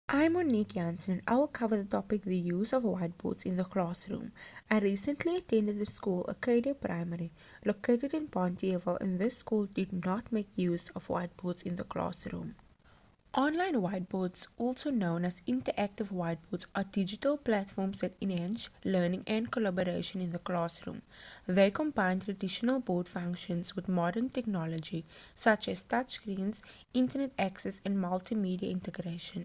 I'm Monique Jansen and I will cover the topic the use of whiteboards in the classroom. I recently attended the school Arcadia Primary, located in Pontieville, and this school did not make use of whiteboards in the classroom. Online whiteboards, also known as interactive whiteboards, are digital platforms that enhance learning and collaboration in the classroom. They combine traditional board functions with modern technology such as touchscreens, internet access, and multimedia integration.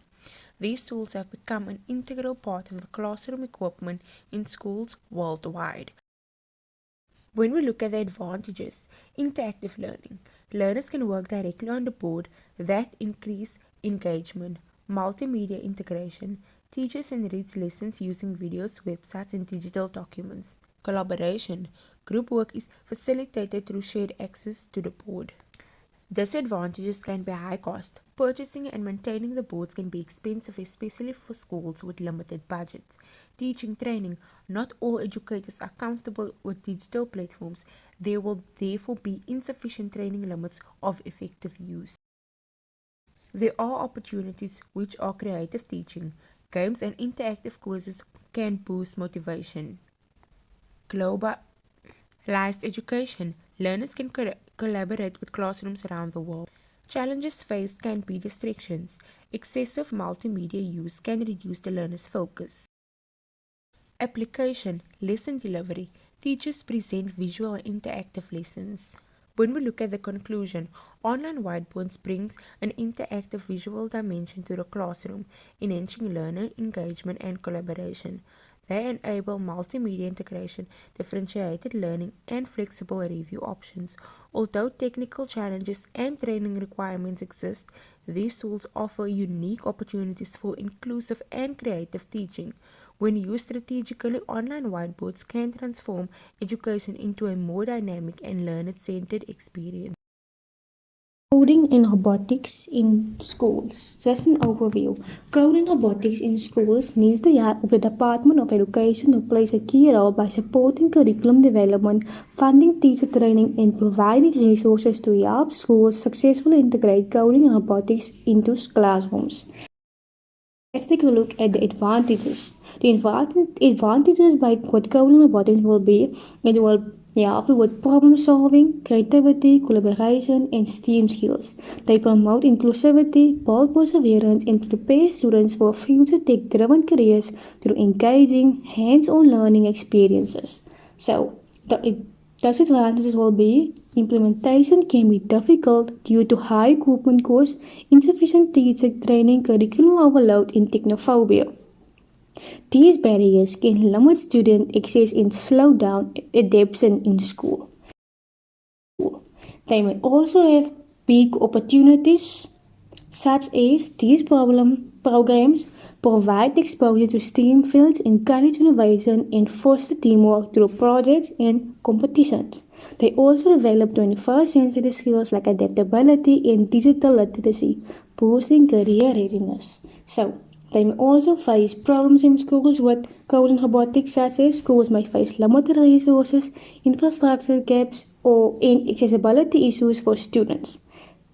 These tools have become an integral part of the classroom equipment in schools worldwide. When we look at the advantages, interactive learning, learners can work directly on the board that increase engagement, multimedia integration, teachers enrich lessons using videos, websites, and digital documents. Collaboration, group work is facilitated through shared access to the board. Disadvantages can be high cost. Purchasing and maintaining the boards can be expensive, especially for schools with limited budgets. Teaching training. Not all educators are comfortable with digital platforms. There will therefore be insufficient training limits of effective use. There are opportunities which are creative teaching. Games and interactive quizzes can boost motivation. Globalized education. Learners can collaborate with classrooms around the world. Challenges faced can be distractions. Excessive multimedia use can reduce the learner's focus. Application, lesson delivery. Teachers present visual and interactive lessons. When we look at the conclusion, online whiteboards brings an interactive visual dimension to the classroom, enhancing learner engagement and collaboration. They enable multimedia integration, differentiated learning, and flexible review options. Although technical challenges and training requirements exist, these tools offer unique opportunities for inclusive and creative teaching. When used strategically, online whiteboards can transform education into a more dynamic and learner centered experience. Coding and robotics in schools. Just an overview. Coding robotics in schools needs the help of the Department of Education who plays a key role by supporting curriculum development, funding teacher training, and providing resources to help schools successfully integrate coding and robotics into classrooms. Let's take a look at the advantages. The advantages by what coding robotics will be, it will help you with problem solving, creativity, collaboration, and STEAM skills. They promote inclusivity, build perseverance, and prepare students for future tech-driven careers through engaging, hands-on learning experiences. So, the disadvantages will be implementation can be difficult due to high equipment costs, insufficient teacher training, curriculum overload, and technophobia. These barriers can limit student access and slow down adoption in school. They may also have big opportunities, such as these programs provide exposure to STEAM fields, encourage innovation, and foster teamwork through projects and competitions. They also develop 21st century skills like adaptability and digital literacy, boosting career readiness. So, they may also face problems in schools with coding robotics, such as schools may face limited resources, infrastructure gaps, or inaccessibility issues for students.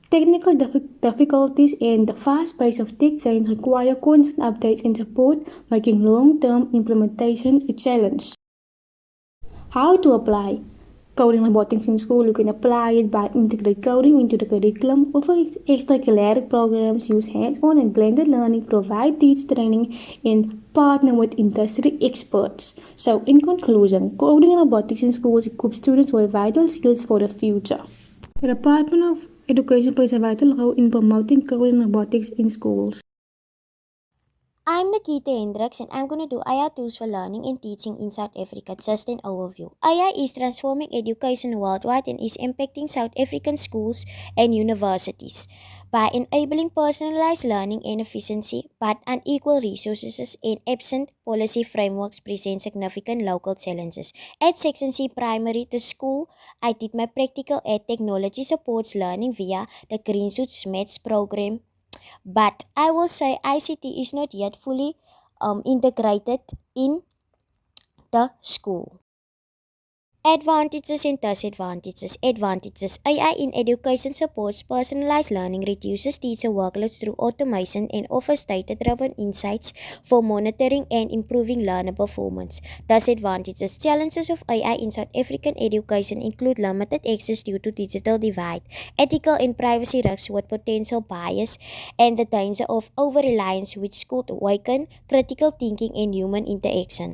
Technical difficulties and the fast pace of tech change require constant updates and support, making long-term implementation a challenge. How to apply coding robotics in school? You can apply it by integrate coding into the curriculum, offer extracurricular programs, use hands-on and blended learning, provide teacher training, and partner with industry experts. So, in conclusion, coding and robotics in schools equip students with vital skills for the future. The Department of Education plays a vital role in promoting coding and robotics in schools. I'm Nikita Hendricks and I'm going to do AI tools for learning and teaching in South Africa. Just an overview. AI is transforming education worldwide and is impacting South African schools and universities by enabling personalized learning and efficiency, but unequal resources and absent policy frameworks present significant local challenges. At Section C Primary, the school, I did my practical ed technology supports learning via the Greensuits Maths program, but I will say ICT is not yet fully integrated in the school. Advantages and disadvantages. Advantages. AI in education supports personalized learning, reduces teacher workloads through automation, and offers data driven insights for monitoring and improving learner performance. Disadvantages. Challenges of AI in South African education include limited access due to digital divide, ethical and privacy risks with potential bias, and the danger of over reliance, which could weaken critical thinking and human interaction.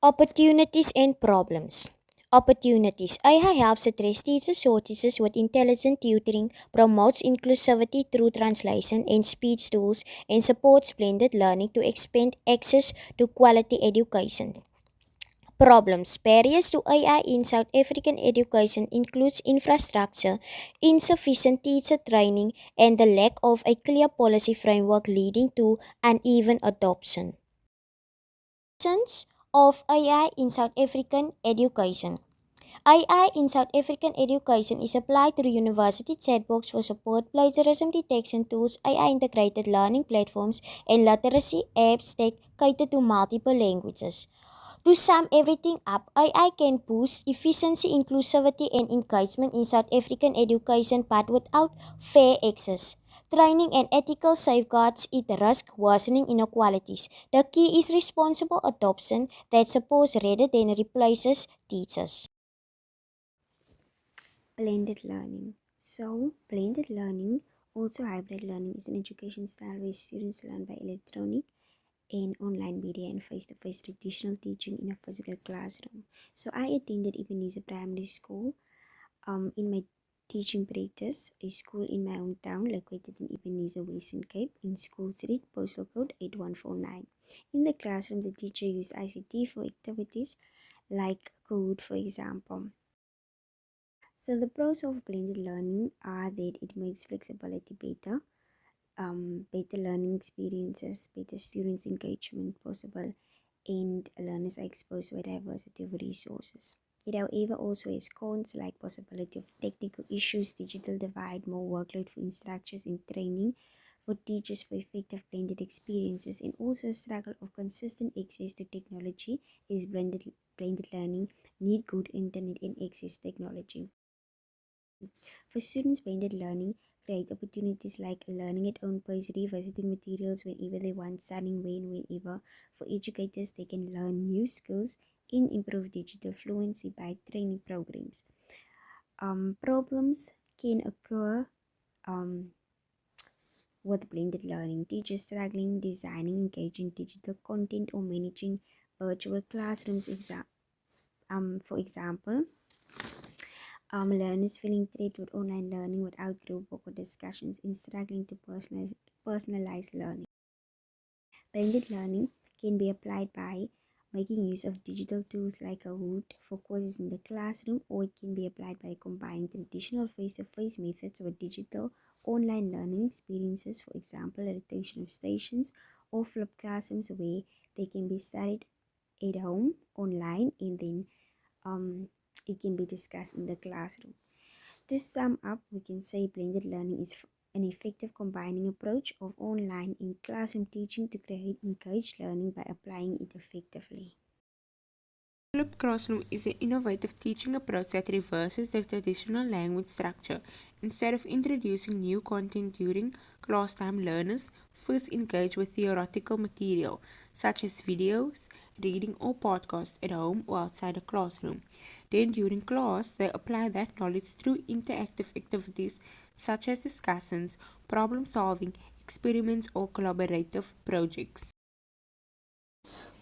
Opportunities and problems. Opportunities. AI helps address teacher shortages with intelligent tutoring, promotes inclusivity through translation and speech tools, and supports blended learning to expand access to quality education. Problems. Barriers to AI in South African education includes infrastructure, insufficient teacher training, and the lack of a clear policy framework leading to uneven adoption. Sense of AI in South African education. AI in South African education is applied through university chatbots for support, plagiarism detection tools, AI integrated learning platforms, and literacy apps that cater to multiple languages. To sum everything up, AI can boost efficiency, inclusivity, and engagement in South African education, but without fair access, training, and ethical safeguards, it risks worsening inequalities. The key is responsible adoption that supports rather than replaces teachers. Blended learning. So, blended learning, also hybrid learning, is an education style where students learn by electronic and online media and face-to-face traditional teaching in a physical classroom. So, I attended Ebenezer Primary School in my teaching practice, a school in my hometown located in Ebenezer, Western Cape, in School Street, postal code 8149. In the classroom, the teacher used ICT for activities like Kahoot, for example. So the pros of blended learning are that it makes flexibility better, better learning experiences, better students' engagement possible, and learners are exposed to a diversity of resources. It, however, also has cons like possibility of technical issues, digital divide, more workload for instructors and training for teachers for effective blended experiences, and also a struggle of consistent access to technology as blended learning need good internet and access technology. For students, blended learning create opportunities like learning at own pace, revisiting materials whenever they want, studying whenever. For educators, they can learn new skills and improve digital fluency by training programs. Problems can occur um, with blended learning. Teachers struggling designing engaging digital content or managing virtual classrooms. For example, learners feeling threat with online learning without group work or discussions and struggling to personalize learning. Blended learning can be applied by making use of digital tools like Kahoot for courses in the classroom, or it can be applied by combining traditional face-to-face methods with digital online learning experiences, for example, a rotation of stations or flipped classrooms where they can be studied at home online and then it can be discussed in the classroom. To sum up, we can say blended learning is an effective combining approach of online and classroom teaching to create engaged learning by applying it effectively. Flipped Classroom is an innovative teaching approach that reverses the traditional language structure. Instead of introducing new content during class time, learners first engage with theoretical material, such as videos, reading, or podcasts at home or outside the classroom. Then, during class, they apply that knowledge through interactive activities such as discussions, problem solving, experiments, or collaborative projects.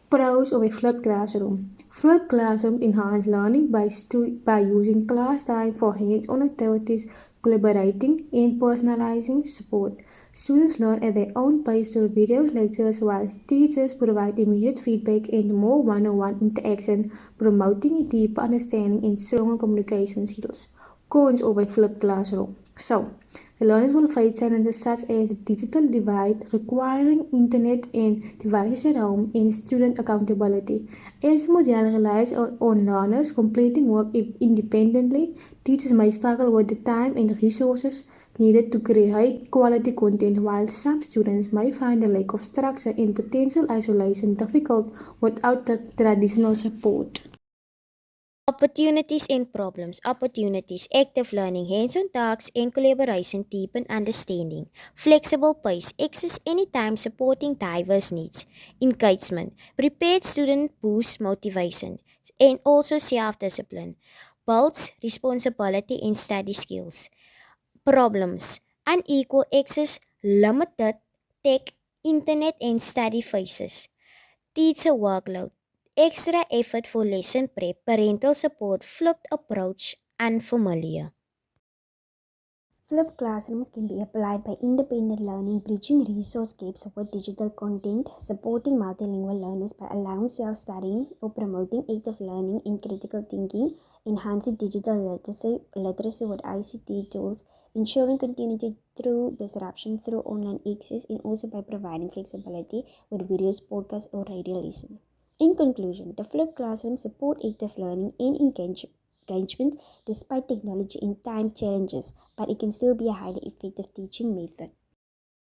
Pros of a flipped classroom. Flipped classrooms enhance learning by using class time for hands-on activities, collaborating, and personalizing support. Students learn at their own pace through videos, lectures, while teachers provide immediate feedback and more one-on-one interaction, promoting a deeper understanding and stronger communication skills. Cons of a flipped classroom. So, the learners will face challenges such as the digital divide, requiring internet and devices at home, and student accountability. As the model relies on learners completing work independently, teachers may struggle with the time and resources needed to create quality content, while some students may find the lack of structure and potential isolation difficult without the traditional support. Opportunities and problems. Opportunities. Active learning, hands-on tasks and collaboration deepen understanding. Flexible pace. Access anytime supporting diverse needs. Engagement. Prepared student boosts motivation and also self-discipline. Builds responsibility and study skills. Problems. Unequal access, limited tech, internet and study phases. Teacher workload, extra effort for lesson prep, parental support, flipped approach, unfamiliar. Flipped classrooms can be applied by independent learning, bridging resource gaps with digital content, supporting multilingual learners by allowing self-studying or promoting active learning and critical thinking, enhancing digital literacy with ICT tools, ensuring continuity through disruption through online access, and also by providing flexibility with videos, podcasts, or radio listening. In conclusion, the flipped classroom support active learning and engagement despite technology and time challenges, but it can still be a highly effective teaching method.